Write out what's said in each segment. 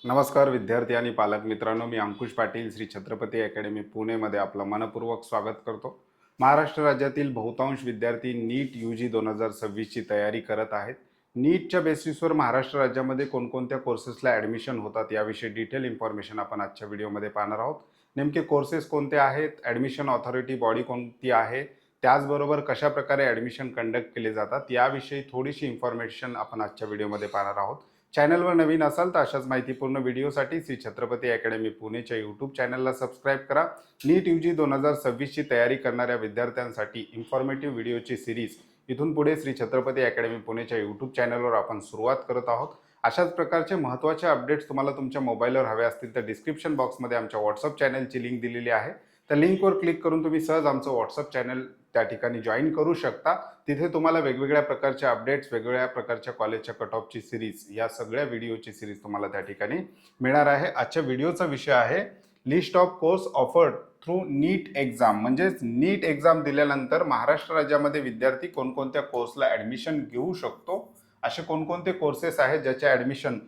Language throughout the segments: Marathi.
नमस्कार विद्यार्थी आणि पालक मित्रांनो, मी अंकुश पाटील श्री छत्रपती अकॅडमी पुणेमध्ये आपलं मनपूर्वक स्वागत करतो. महाराष्ट्र राज्यातील बहुतांश विद्यार्थी नीट UG 2026ची तयारी करत आहेत. नीटच्या बेसिसवर महाराष्ट्र राज्यामध्ये कोणकोणत्या कोर्सेसला ॲडमिशन होतात याविषयी डिटेल इन्फॉर्मेशन आपण आजच्या व्हिडिओमध्ये पाहणार आहोत. नेमके कोर्सेस कोणते आहेत, ॲडमिशन ऑथॉरिटी बॉडी कोणती आहे, त्याचबरोबर कशा प्रकारे ॲडमिशन कंडक्ट केले जातात याविषयी थोडीशी इन्फॉर्मेशन आपण आजच्या व्हिडिओमध्ये पाहणार आहोत. चॅनलवर नवीन असाल तर अशाच माहितीपूर्ण व्हिडिओसाठी श्री छत्रपती अकॅडमी पुणेच्या यूट्यूब चॅनलला सबस्क्राईब करा. नीट UG 2026ची तयारी करणाऱ्या विद्यार्थ्यांसाठी इन्फॉर्मेटिव्ह व्हिडिओची सिरीज इथून पुढे श्री छत्रपती अकॅडमी पुणेच्या यूट्यूब चॅनलवर आपण सुरुवात करत आहोत. अशाच प्रकारचे महत्त्वाचे अपडेट्स तुम्हाला तुमच्या मोबाईलवर हवे असतील तर डिस्क्रिप्शन बॉक्समध्ये आमच्या व्हॉट्सअप चॅनलची लिंक दिलेली आहे. त्या लिंकवर क्लिक करून तुम्ही सहज आमचं व्हॉट्सअप चॅनल त्या ठिकाणी जॉईन करू शकता. तिथे तुम्हाला वेगवेगळ्या प्रकारच्या अपडेट्स, वेगवेगळ्या प्रकारच्या कॉलेजच्या कट ऑफची सिरीज, या सगळ्या व्हिडिओची सिरीज तुम्हाला त्या ठिकाणी मिळणार आहे. आजच्या व्हिडिओचा विषय आहे list of course offered through NEET exam. म्हणजेच नीट एक्झाम दिल्यानंतर महाराष्ट्र राज्यामध्ये विद्यार्थी कोणकोणत्या कोर्सला ॲडमिशन घेऊ शकतो, असे कोणकोणते कोर्सेस आहेत ज्याचे ॲडमिशन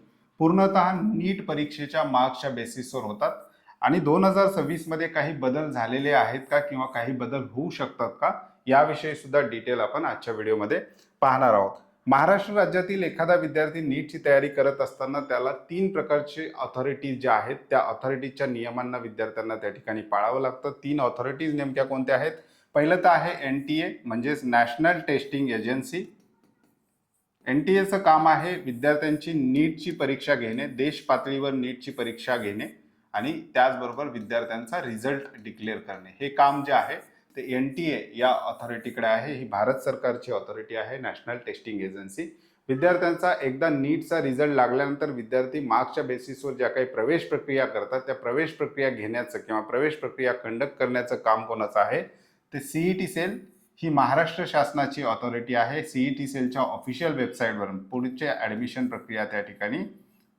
पूर्णतः नीट परीक्षेच्या मार्क्सच्या बेसिसवर होतात आणि 2026मध्ये काही बदल झालेले आहेत का किंवा काही बदल होऊ शकतात का याविषयी सुद्धा डिटेल आपण आजच्या व्हिडिओमध्ये पाहणार आहोत. महाराष्ट्र राज्यातील एखादा विद्यार्थी नीटची तयारी करत असताना त्याला 3 प्रकारचे ऑथॉरिटीज ज्या आहेत त्या ऑथॉरिटीजच्या नियमांना विद्यार्थ्यांना त्या ठिकाणी पाळावं लागतं. 3 ऑथॉरिटीज नेमक्या कोणत्या आहेत? पहिलं तर आहे NTA म्हणजेच नॅशनल टेस्टिंग एजन्सी. NTAचं काम आहे विद्यार्थ्यांची नीटची परीक्षा घेणे, देश पातळीवर नीटची परीक्षा घेणे आणि त्याचबरोबर विद्यार्थ्यांचा रिझल्ट डिक्लेअर करणे. हे काम जे आहे ते NTA या ऑथॉरिटीकडे आहे. ही भारत सरकारची ऑथॉरिटी आहे, नॅशनल टेस्टिंग एजन्सी. विद्यार्थ्यांचा एकदा नीटचा रिझल्ट लागल्यानंतर विद्यार्थी मार्क्सच्या बेसिसवर ज्या काही प्रवेश प्रक्रिया करतात त्या प्रवेश प्रक्रिया घेण्याचं किंवा प्रवेश प्रक्रिया कंडक्ट करण्याचं काम कोणाचं आहे? ते CET सेल ही महाराष्ट्र शासनाची ऑथॉरिटी आहे. CET सेलच्या ऑफिशियल वेबसाईटवरून पुढचे ॲडमिशन प्रक्रिया त्या ठिकाणी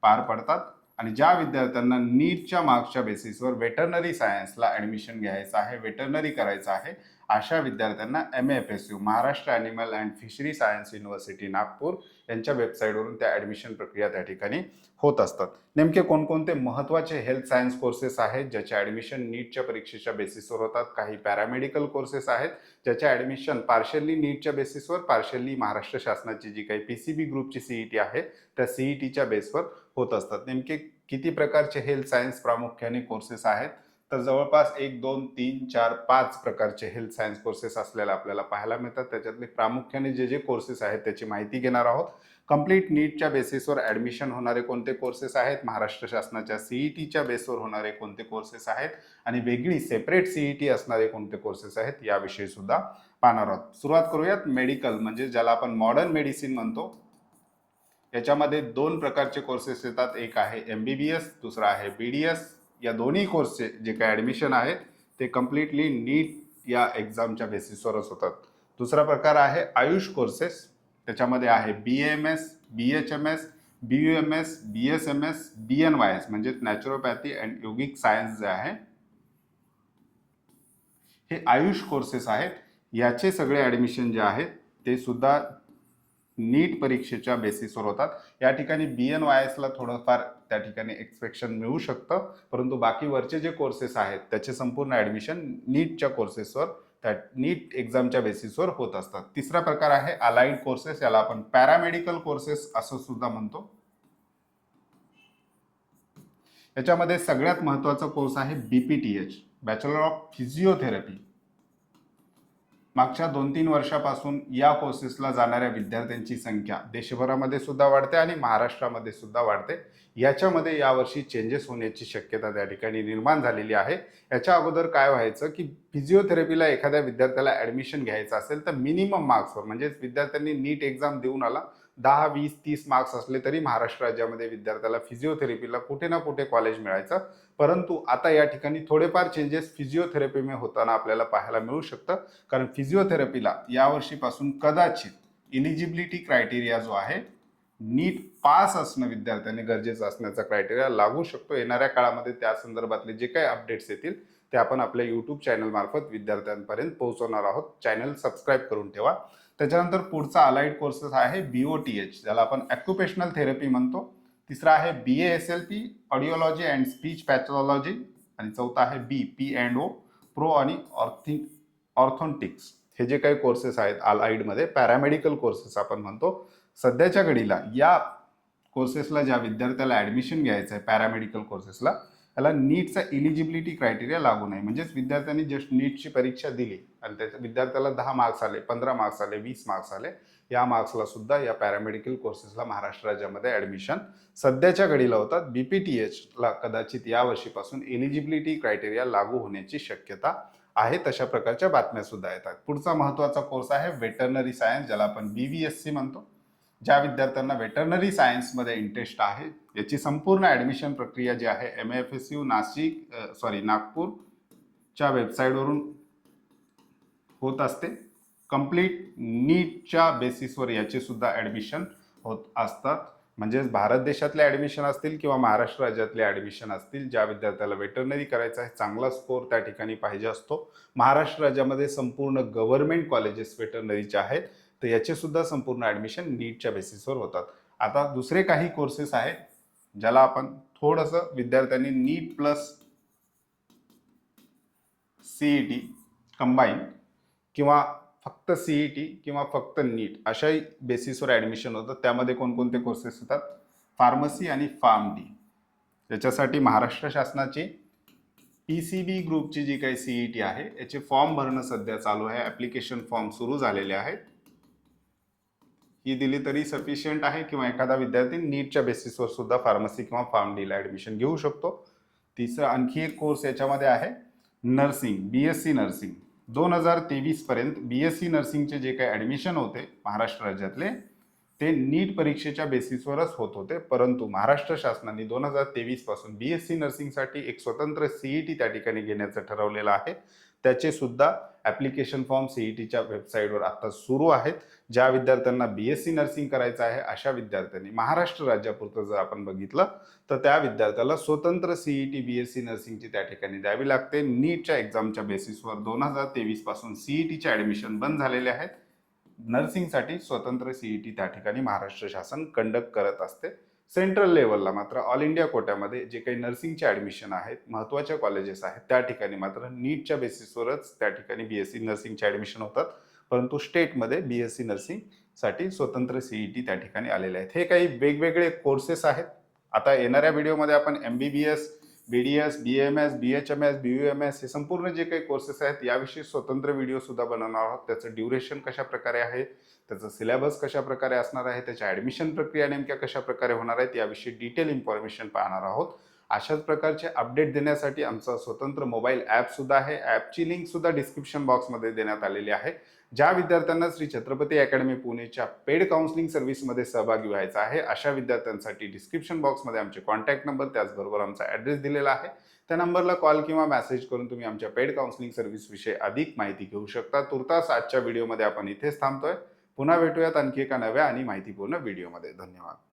पार पडतात आणि ज्या विद्यार्थ्यांना नीटच्या मार्क्सच्या बेसिसवर वेटरनरी सायन्सला ॲडमिशन घ्यायचं आहे, वेटरनरी करायचं आहे, अशा विद्यार्थ्यांना MAFSU Maharashtra animal and fishery science university Nagpur यांच्या वेबसाईटवरून त्या ॲडमिशन प्रक्रिया त्या ठिकाणी होत असतात. नेमके कोणकोणते महत्त्वाचे हेल्थ सायन्स कोर्सेस आहेत ज्याचे ॲडमिशन नीटच्या परीक्षेच्या बेसिसवर होतात? काही पॅरामेडिकल कोर्सेस आहेत ज्याचे ॲडमिशन पार्शली नीटच्या बेसिसवर, पार्शली महाराष्ट्र शासनाची जी काही PCB ग्रुपची CET आहे त्या CETच्या बेसवर होत असतात. नेमके किती प्रकारचे हेल्थ सायन्स प्रामुख्याने कोर्सेस आहेत? तर जवळपास 1, 2, 3, 4, 5 प्रकारचे हेल्थ सायन्स कोर्सेस असलेल्या आपल्याला पाहायला मिळतात. त्याच्यातले प्रामुख्याने जे कोर्सेस आहेत त्याची माहिती घेणार आहोत. कंप्लीट नीटच्या बेसिसवर ॲडमिशन होणारे कोणते कोर्सेस आहेत, महाराष्ट्र शासनाच्या CETच्या बेसवर होणारे कोणते कोर्सेस आहेत आणि वेगळी सेपरेट CET असणारे कोणते कोर्सेस आहेत याविषयी सुद्धा पाहणार आहोत. सुरुवात करूयात मेडिकल, म्हणजे ज्याला आपण मॉडर्न मेडिसिन म्हणतो. याच्यामध्ये 2 प्रकारचे कोर्सेस येतात. एक आहे MBBS, दुसरा आहे BDS. या दोन्ही कोर्सचे जे काही ॲडमिशन आहेत ते कम्प्लिटली नीट या एक्झामच्या बेसिसवरच होतात. दुसरा प्रकार आहे आयुष कोर्सेस. त्याच्यामध्ये आहे BAMS, BHMS, BUMS, BSMS, BNYS म्हणजे नॅचरोपॅथी अँड योगिक सायन्स जे आहे हे आयुष कोर्सेस आहेत. याचे सगळे ॲडमिशन जे आहेत ते सुद्धा नीट परीक्षेच्या बेसिसवर होतात. या ठिकाणी BNYSला थोडंफार त्या ठिकाणी एक्सपेक्शन मिळू शकतं, परंतु बाकी वरचे जे कोर्सेस आहेत त्याचे संपूर्ण ॲडमिशन नीटच्या कोर्सेसवर, त्या नीट एक्झामच्या बेसिसवर होत असतात. तिसरा प्रकार आहे अलाइड कोर्सेस, याला आपण पॅरामेडिकल कोर्सेस असं सुद्धा म्हणतो. याच्यामध्ये सगळ्यात महत्त्वाचा कोर्स आहे BPTH, बॅचलर ऑफ फिजिओथेरपी. मागच्या 2-3 वर्षापासून या कोर्सेसला जाणाऱ्या विद्यार्थ्यांची संख्या देशभरामध्ये सुद्धा वाढते आणि महाराष्ट्रामध्ये सुद्धा वाढते. याच्यामध्ये यावर्षी चेंजेस होण्याची शक्यता त्या ठिकाणी निर्माण झालेली आहे. याच्या अगोदर काय व्हायचं की फिजिओथेरपीला एखाद्या विद्यार्थ्याला ॲडमिशन घ्यायचं असेल तर मिनिमम मार्क्सवर, म्हणजेच विद्यार्थ्यांनी नीट एक्झाम देऊन आला, 10, 20, 30 मार्क्स असले तरी महाराष्ट्र राज्यामध्ये विद्यार्थ्याला फिजिओथेरपीला कुठे ना कुठे कॉलेज मिळायचं. परंतु आता या ठिकाणी थोडेफार चेंजेस फिजिओथेरपीमध्ये होताना आपल्याला पाहायला मिळू शकतं, कारण फिजिओथेरपीला यावर्षीपासून कदाचित इलिजिबिलिटी क्रायटेरिया जो आहे नीट पास असणं विद्यार्थ्यांनी गरजेचं असण्याचा क्रायटेरिया लागू शकतो. येणाऱ्या काळामध्ये त्या संदर्भातले जे काही अपडेट्स येतील ते आपण आपल्या यूट्यूब चॅनल मार्फत विद्यार्थ्यांपर्यंत पोहोचवणार आहोत. चॅनल सबस्क्राईब करून ठेवा. त्याच्यानंतर पुढचा अलाइड कोर्सेस आहे BOTH, ज्याला आपण ऑक्युपेशनल थेरपी म्हणतो. तिसरा आहे BASLP audiology and speech pathology, आणि चौथा आहे B.P.O प्रो आणि ऑर्थोंटिक्स. हे जे काही कोर्सेस आहेत अलाइडमध्ये पॅरामेडिकल कोर्सेस आपण म्हणतो. सध्याच्या घडीला या कोर्सेसला ज्या विद्यार्थ्याला ॲडमिशन घ्यायचं आहे पॅरामेडिकल कोर्सेसला, त्याला नीटचा इलिजिबिलिटी क्रायटेरिया लागू नाही. म्हणजेच विद्यार्थ्यांनी जस्ट नीटची परीक्षा दिली आणि त्याच्या विद्यार्थ्याला 10 मार्क्स आले, 15 मार्क्स आले, 20 मार्क्स आले, या मार्क्सला सुद्धा या पॅरामेडिकल कोर्सेसला महाराष्ट्र राज्यामध्ये ॲडमिशन सध्याच्या घडीला होतात. BPTHला कदाचित या वर्षीपासून एलिजिबिलिटी क्रायटेरिया लागू होण्याची शक्यता आहे. तशा प्रकारच्या बातम्या सुद्धा येतात. पुढचा महत्त्वाचा कोर्स आहे वेटरनरी सायन्स, ज्याला आपण BVSC म्हणतो. ज्या विद्यार्थ्यांना वेटरनरी सायन्समध्ये इंटरेस्ट आहे, याची संपूर्ण ॲडमिशन प्रक्रिया जी आहे MFSU नागपूरच्या वेबसाईटवरून होत असते. कंप्लीट नीटच्या बेसिसवर याचे सुद्धा ॲडमिशन होत असतात. म्हणजेच भारत देशातले ॲडमिशन असतील किंवा महाराष्ट्र राज्यातले ॲडमिशन असतील, ज्या विद्यार्थ्याला वेटरनरी करायचं आहे, चांगला स्कोर त्या ठिकाणी पाहिजे असतो. महाराष्ट्र राज्यामध्ये संपूर्ण गव्हर्नमेंट कॉलेजेस वेटरनरीचे आहेत, तर याचे सुद्धा संपूर्ण ॲडमिशन नीटच्या बेसिसवर होतात. आता दुसरे काही कोर्सेस आहेत ज्याला आपण थोडंसं विद्यार्थ्यांनी नीट प्लस CET कंबाईन किंवा फक्त CET किंवा फक्त नीट अशाही बेसिसवर ॲडमिशन होतं. त्यामध्ये कोणकोणते कोर्सेस येतात? फार्मसी आणि PharmD. याच्यासाठी महाराष्ट्र शासनाची PCB ग्रुपची जी काही CET आहे, याचे फॉर्म भरणं सध्या चालू आहे. ॲप्लिकेशन फॉर्म सुरू झालेले आहेत. ही दिली तरी सफिशियंट आहे, किंवा एखादा विद्यार्थी नीटच्या बेसिसवर सुद्धा फार्मसी किंवा PharmDला ॲडमिशन घेऊ शकतो. तिसरा आणखी एक कोर्स याच्यामध्ये आहे नर्सिंग, BSc नर्सिंग. 2023 पर्यंत BSc नर्सिंगचे जे काही ॲडमिशन होते महाराष्ट्र राज्यातले, ते नीट परीक्षेच्या बेसिसवरच होत होते. परंतु महाराष्ट्र शासनाने 2023 पासून BSc नर्सिंगसाठी एक स्वतंत्र CET त्या ठिकाणी घेण्याचं ठरवलेलं आहे. त्याचे सुद्धा ॲप्लिकेशन फॉर्म CETच्या वेबसाईटवर आता सुरू आहेत. ज्या विद्यार्थ्यांना BSc नर्सिंग करायचं आहे, अशा विद्यार्थ्यांनी महाराष्ट्र राज्यापुरतं जर आपण बघितलं तर त्या विद्यार्थ्याला स्वतंत्र CET BSc नर्सिंगची त्या ठिकाणी द्यावी लागते. नीटच्या एक्झामच्या बेसिसवर 2023 पासून CETचे ॲडमिशन बंद झालेले आहेत. नर्सिंगसाठी स्वतंत्र CET त्या ठिकाणी महाराष्ट्र शासन कंडक्ट करत असते. सेंट्रल लेवलला मात्र ऑल इंडिया कोट्यामध्ये जे काही नर्सिंगचे ॲडमिशन आहेत, महत्त्वाच्या कॉलेजेस आहेत, त्या ठिकाणी मात्र नीटच्या बेसिसवरच त्या ठिकाणी BSc नर्सिंगचे ॲडमिशन होतात. परंतु स्टेटमध्ये BSc नर्सिंगसाठी स्वतंत्र CET त्या ठिकाणी आलेले आहेत. हे काही वेगवेगळे कोर्सेस आहेत. आता येणाऱ्या व्हिडिओमध्ये आपण MBBS, BDS, BAMS, BHMS, BUMS हे संपूर्ण जे काही कोर्सेस आहेत याविषयी स्वतंत्र व्हिडिओ सुद्धा बनवणार आहोत. त्याचं ड्युरेशन कशा प्रकारे आहे, त्याचं सिलेबस कशा प्रकारे असणार आहे, त्याच्या ॲडमिशन प्रक्रिया नेमक्या कशा प्रकारे होणार आहेत, याविषयी डिटेल इन्फॉर्मेशन पाहणार आहोत. अशाच प्रकारचे अपडेट देण्यासाठी आमचा स्वतंत्र मोबाईल ॲप सुद्धा आहे. ॲपची लिंक सुद्धा डिस्क्रिप्शन बॉक्समध्ये देण्यात आलेली आहे. ज्या विद्यार्थ्यांना श्री छत्रपती अकॅडमी पुणेच्या पेड काउन्सिलिंग सर्व्हिसमध्ये सहभागी व्हायचा आहे, अशा विद्यार्थ्यांसाठी डिस्क्रिप्शन बॉक्समध्ये आमचे कॉन्टॅक्ट नंबर, त्याचबरोबर आमचा ॲड्रेस दिलेला आहे. त्या नंबरला कॉल किंवा मेसेज करून तुम्ही आमच्या पेड काउन्सिलिंग सर्व्हिसविषयी अधिक माहिती घेऊ शकता. तुर्तास आजच्या व्हिडिओमध्ये आपण इथेच थांबतोय. पुन्हा भेटूयात आणखी एका नव्या आणि माहितीपूर्ण व्हिडिओमध्ये. धन्यवाद.